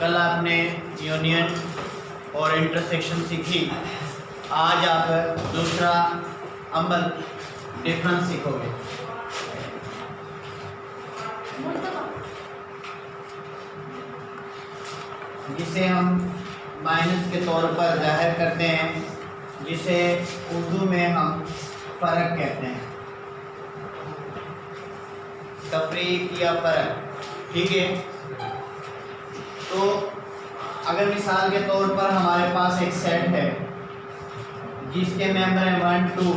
कल आपने यूनियन और इंटरसेक्शन सीखी, आज आप दूसरा अम्बल डिफरेंस सीखोगे। जिसे हम माइनस के तौर पर जाहिर करते हैं, जिसे उर्दू में हम फ़र्क कहते हैं, तफरीक या फ़र्क। ठीक है, तो अगर मिसाल के तौर पर हमारे पास एक सेट है जिसके मेंबर हैं 1 2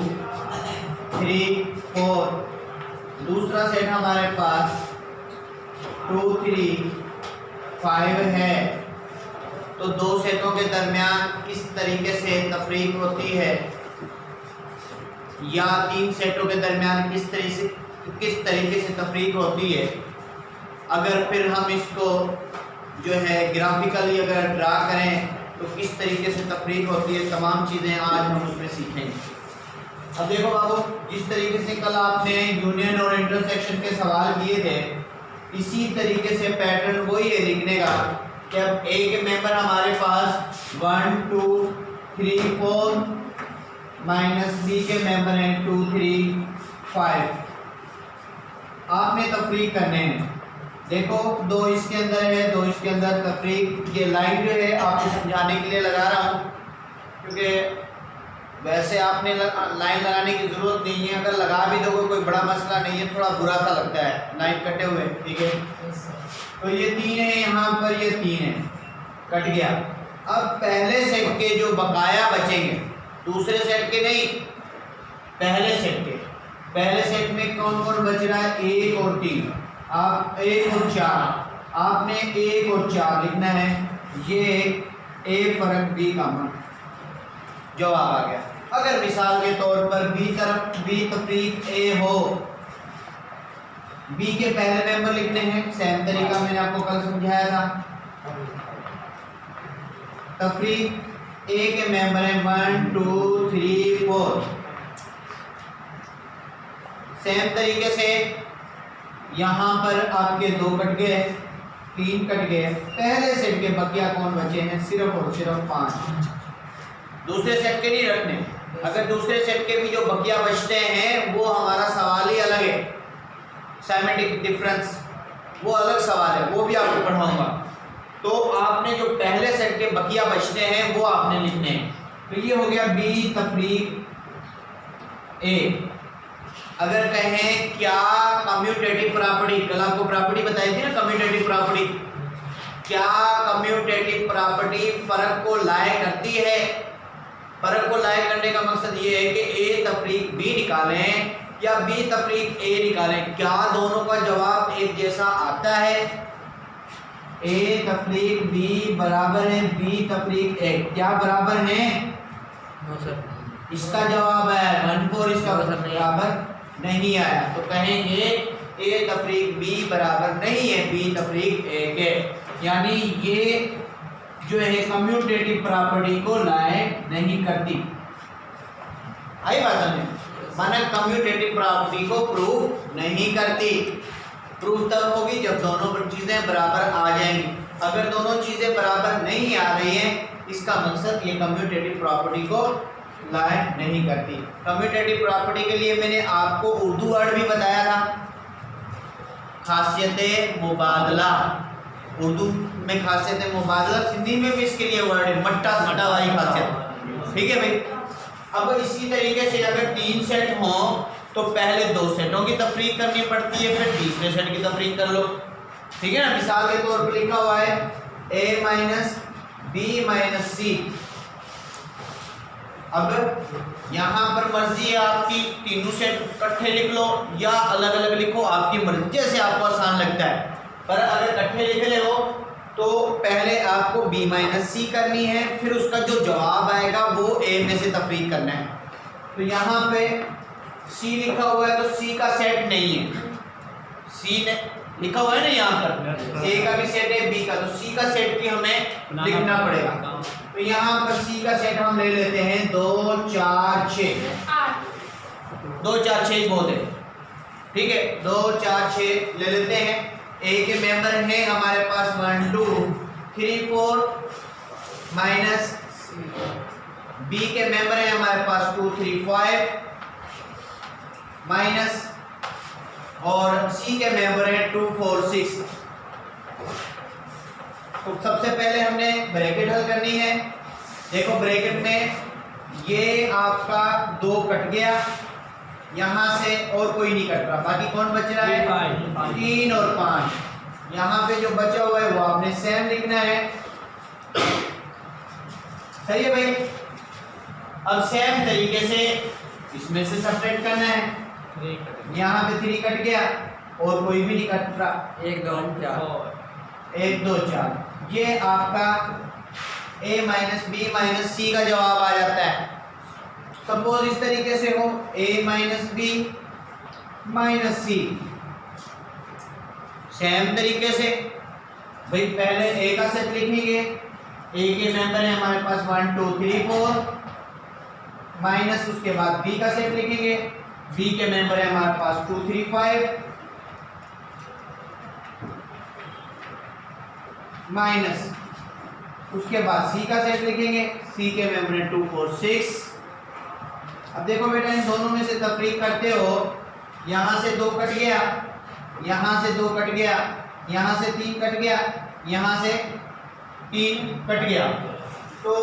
3 4, दूसरा सेट हमारे पास 2 3 5 है, तो दो सेटों के दरमियान किस तरीके से तफरीक होती है, या तीन सेटों के दरमियान किस तरीके से तफरीक होती है। अगर फिर हम इसको जो है ग्राफिकली अगर ड्रा करें तो किस तरीके से तफरीक होती है, तमाम चीज़ें आज हम उसमें सीखेंगे। अब देखो बाबू, जिस तरीके से कल आपने यूनियन और इंटरसेक्शन के सवाल किए थे, इसी तरीके से पैटर्न वही है लिखने का कि अब ए के मेंबर हमारे पास 1 2 3 4 माइनस बी के मेंबर हैं 2 3 5। आपने तफरीक करने हैं। देखो, दो इसके अंदर है, दो इसके अंदर। तफरीक ये लाइन जो है आपको समझाने के लिए लगा रहा हूँ, क्योंकि वैसे आपने लाइन लगाने की ज़रूरत नहीं है। अगर लगा भी दोगे कोई बड़ा मसला नहीं है, थोड़ा बुरा सा लगता है लाइन कटे हुए। ठीक है, तो ये 3 है यहाँ पर, ये 3 है, कट गया। अब पहले सेट के जो बकाया बचेंगे, दूसरे सेट के नहीं, पहले सेट के। पहले सेट में कौन कौन बच रहा है? 1 और 3। आप 1 और 4, आपने 1 और 4 लिखना है। ये ए फर्क बी का मान जवाब आ गया। अगर मिसाल के तौर पर बी तफरीक ए हो, बी के पहले मेंबर लिखने हैं, सेम तरीका मैंने आपको कल समझाया था। तफरीक ए के मेंबर हैं 1 2 3 4। सेम तरीके से यहाँ पर आपके 2 कट गए, 3 कट गए। पहले सेट के बकिया कौन बचे हैं? सिर्फ और सिर्फ 5। दूसरे सेट के नहीं रखने। अगर दूसरे सेट के भी जो बकिया बचते हैं वो हमारा सवाल ही अलग है, साइमेट्रिक डिफरेंस, वो अलग सवाल है, वो भी आपको पढ़ाऊंगा। तो आपने जो पहले सेट के बकिया बचते हैं वो आपने लिखने हैं। तो ये हो गया बी तफरीक ए। अगर कहें क्या कम्यूटेटिव प्रॉपर्टी, कल आपको प्रॉपर्टी बताई थी ना, कम्यूटेटिव प्रॉपर्टी, क्या कम्यूटेटिव प्रॉपर्टी फर्क को लाए करती है? फर्क को लाए करने का मकसद ये है कि ए तफरीक बी निकालें या बी तफरीक ए निकालें, क्या दोनों का जवाब एक जैसा आता है? ए तफरीक बी बराबर है बी तफरीक ए, क्या बराबर है? इसका जवाब है 1 4, इसका बराबर नहीं आया। तो कहेंगे ए तफरीक बी बराबर नहीं है बी तफरीक ए के, यानी ये जो है कम्यूटेटिव प्रॉपर्टी को लाए नहीं करती। आई बात समझ? माना कम्यूटेटिव प्रॉपर्टी को प्रूव नहीं करती। प्रूव तब होगी जब दोनों चीज़ें बराबर आ जाएंगी। अगर दोनों चीज़ें बराबर नहीं आ रही हैं, इसका मकसद ये कम्यूटेटिव प्रॉपर्टी को लाए नहीं करती। कम्यूटेटिव प्रॉपर्टी के लिए मैंने आपको उर्दू वर्ड भी बताया था, खासियत मुबादला। उर्दू में खासियत मुबादला, हिंदी में भी इसके लिए वर्ड है, मट्टा सट्टा वाली खासियत। ठीक है भाई। अब इसी तरीके से अगर 3 सेट हों तो पहले 2 सेटों की तफरीक करनी पड़ती है, फिर तीसरे सेट की तफरीक कर लो। ठीक है ना। मिसाल के तौर पर लिखा हुआ है a माइनस बी माइनस सी। अब यहाँ पर मर्जी है आपकी, तीनों सेट इकट्ठे लिख लो या अलग अलग लिखो, आपकी मर्जी, जैसे आपको आसान लगता है। पर अगर इकट्ठे लिख ले हो तो पहले आपको b माइनस सी करनी है, फिर उसका जो जवाब आएगा वो a में से तफरीक करना है। तो यहाँ पे c लिखा हुआ है तो c का सेट नहीं है, c ने लिखा हुआ है ना यहाँ पर, a का भी सेट है b का, तो c का सेट भी हमें लिखना पड़ेगा। तो यहाँ पर c का सेट हम ले लेते हैं 2 4 6, 2 4 6 बहुत है। ठीक है, 2 4 6 ले लेते हैं। ए के मेंबर हैं हमारे पास 1 2 3 4 माइनस बी के मेंबर है हमारे पास 2 3 5 माइनस और सी के मेंबर है 2 4 6। तो सबसे पहले हमने ब्रैकेट हल करनी है। देखो ब्रैकेट में ये आपका 2 कट गया, यहाँ से और कोई नहीं कट रहा, बाकी कौन बच रहा है 3 और 5। यहाँ पे जो बचा हुआ है वो आपने सेम लिखना है। सही है भाई। अब सेम तरीके से इसमें से सब्ट्रैक्ट करना है। यहाँ पे 3 कट गया और कोई भी नहीं कट रहा, 1 2 4 1 2 4। ये आपका a माइनस बी माइनस सी का जवाब आ जाता है। सपोज इस तरीके से हो a minus B minus C. Same तरीके से भाई पहले a का सेट लिखेंगे, a के मेंबर है हमारे पास 1 2 3 4 माइनस उसके बाद b का सेट लिखेंगे, b के मेंबर है हमारे पास 2 3 5 माइनस उसके बाद c का सेट लिखेंगे, c के मेंबर है 2 4 6। अब देखो बेटा इन दोनों में से तफरीक करते हो, यहाँ से 2 कट गया, यहाँ से 2 कट गया, यहाँ से 3 कट गया, यहाँ से 3 कट गया। तो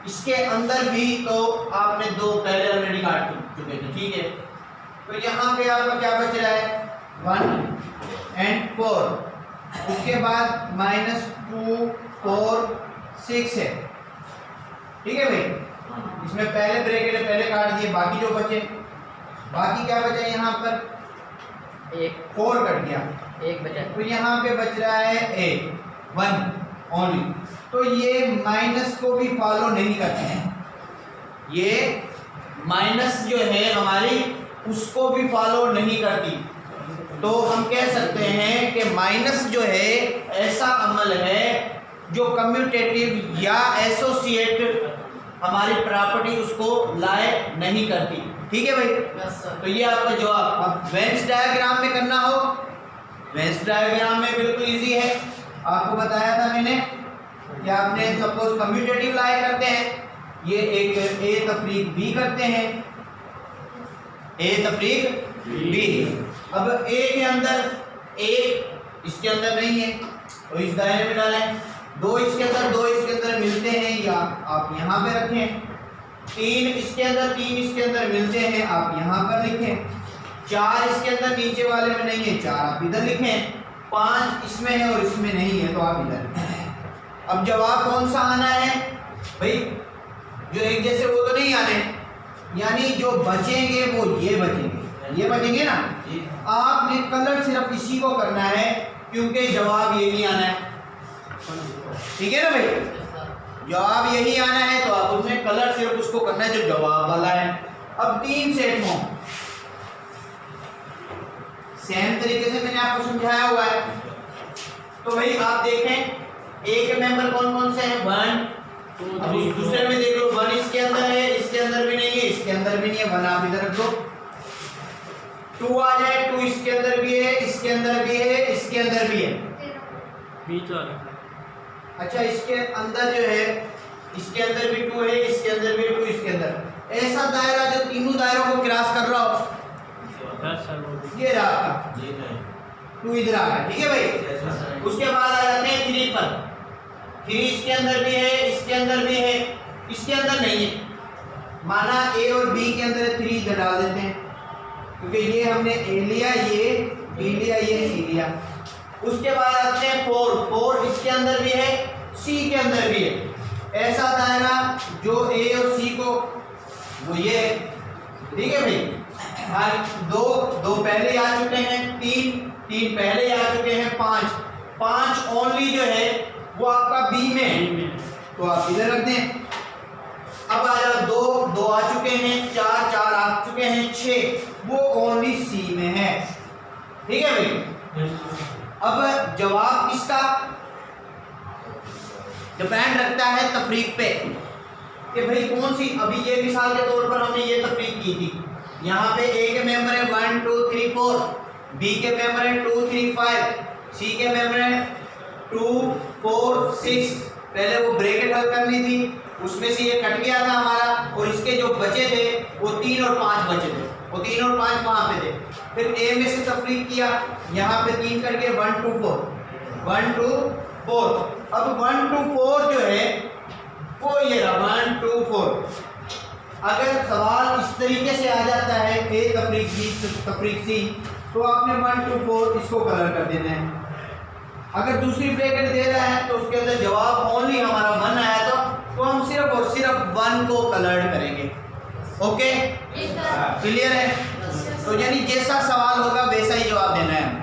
इसके अंदर भी तो आपने 2 पहले ऑलरेडी काट चुके थे, ठीक है। तो यहाँ पे आपका क्या बच रहा है 1 and 4, उसके बाद -2 4 6 है, ठीक है भाई। इसमें पहले ब्रैकेट है, पहले काट दिए, बाकी जो बचे, बाकी क्या बचा यहाँ पर 4 कट गया, 1 बचा, तो यहाँ पे बच रहा है 1 ओनली। तो ये माइनस को भी फॉलो नहीं करते हैं, ये माइनस जो है हमारी उसको भी फॉलो नहीं करती। तो हम कह सकते हैं कि माइनस जो है ऐसा अमल है जो कम्यूटेटिव या एसोसिएट हमारी प्रॉपर्टी उसको लाए नहीं करती, ठीक है भाई। तो ये आपका जवाब। अब वेन्स डायग्राम में करना हो, वेन्स डायग्राम में बिल्कुल इजी है। आपको बताया था मैंने कि आपने सपोज कम्यूटेटिव लाए करते हैं, ये एक ए तफरीक बी करते हैं, ए तफरीक बी। अब ए के अंदर एक इसके अंदर नहीं है तो इस दायरे में डालें, 2 इसके अंदर 2 इसके अंदर मिलते हैं या आप यहाँ पे रखें, 3 इसके अंदर 3 इसके अंदर मिलते हैं आप यहाँ पर लिखें, 4 इसके अंदर नीचे वाले में नहीं है 4 आप इधर लिखें, 5 इसमें है और इसमें नहीं है तो आप इधर लिखें। अब जवाब कौन सा आना है भाई, जो एक जैसे वो तो नहीं आने, यानी जो बचेंगे वो ये बचेंगे ना। आपने कलर सिर्फ इसी को करना है क्योंकि जवाब यही आना है, ठीक है ना भाई। जवाब यही आना है तो आप उसमें कलर सिर्फ उसको करना है जो जवाब वाला है। अब 3 सेट हों, सेम तरीके से मैंने आपको समझाया हुआ है। तो भाई आप देखें ए के मेंबर कौन कौन से हैं 1 2 3। दूसरे में देख लो 1 इसके अंदर है, इसके अंदर भी नहीं है, इसके अंदर भी नहीं है, 1 आप इधर रख दो। 2 आ जाए, 2 इसके अंदर भी है, इसके अंदर भी है, इसके अंदर भी है, बीच वाला। अच्छा इसके अंदर जो है, इसके अंदर भी 2 है, इसके अंदर भी 2, इसके अंदर ऐसा दायरा जो तीनों दायरों को क्रॉस कर रहा हो, ये रहा आपका 2 इधर आ गया, ठीक है भाई। उसके बाद आ जाते हैं 3 पर, 3 इसके अंदर भी है, इसके अंदर भी है, इसके अंदर नहीं है, माना ए और बी के अंदर 3 इधर डाल देते हैं क्योंकि ये हमने ए लिया, ये बी लिया, ये सी लिया। उसके बाद आते हैं 4 इसके अंदर भी है, सी के अंदर भी है, ऐसा दायरा जो ए और सी को वो ये, ठीक है भाई। 2 पहले आ चुके हैं, 3 पहले आ चुके हैं, 5 ओनली जो है वो आपका बी में है तो आप इधर रख दें। अब आ जाओ 2 आ चुके हैं, 4 आ चुके हैं, 6 वो ओनली सी में है, ठीक है भाई। अब जवाब इसका डिपेंड रखता है तफरीक पे कि भाई कौन सी। अभी ये मिसाल के तौर पर हमने ये तफरीक की थी, यहाँ पे ए के मेंबर है 1 2 3 4, बी के मेंबर है 2 3 5, सी के मेंबर है 2 4 6, पहले वो ब्रैकेट हल करनी थी, उसमें से ये कट गया था हमारा, और इसके जो बचे थे वो 3 और 5 बचे थे, वो 3 और 5 वहाँ पे थे। फिर ए में से तफरीक किया, यहाँ पे 3 कट गए, 1 2 4, 1 2 4। अब 1 2 4 जो है वो ये रहा 1 2 4। अगर सवाल इस तरीके से आ जाता है ए तफरीक बी तफरीक सी, तो आपने 1 2 4 इसको कलर कर देना है। अगर दूसरी ब्रैकेट दे रहा है तो उसके अंदर जवाब ओनली हमारा 1 आया तो हम सिर्फ और सिर्फ 1 को कलर करेंगे। ओके, क्लियर है? तो यानी जैसा सवाल होगा वैसा ही जवाब देना है।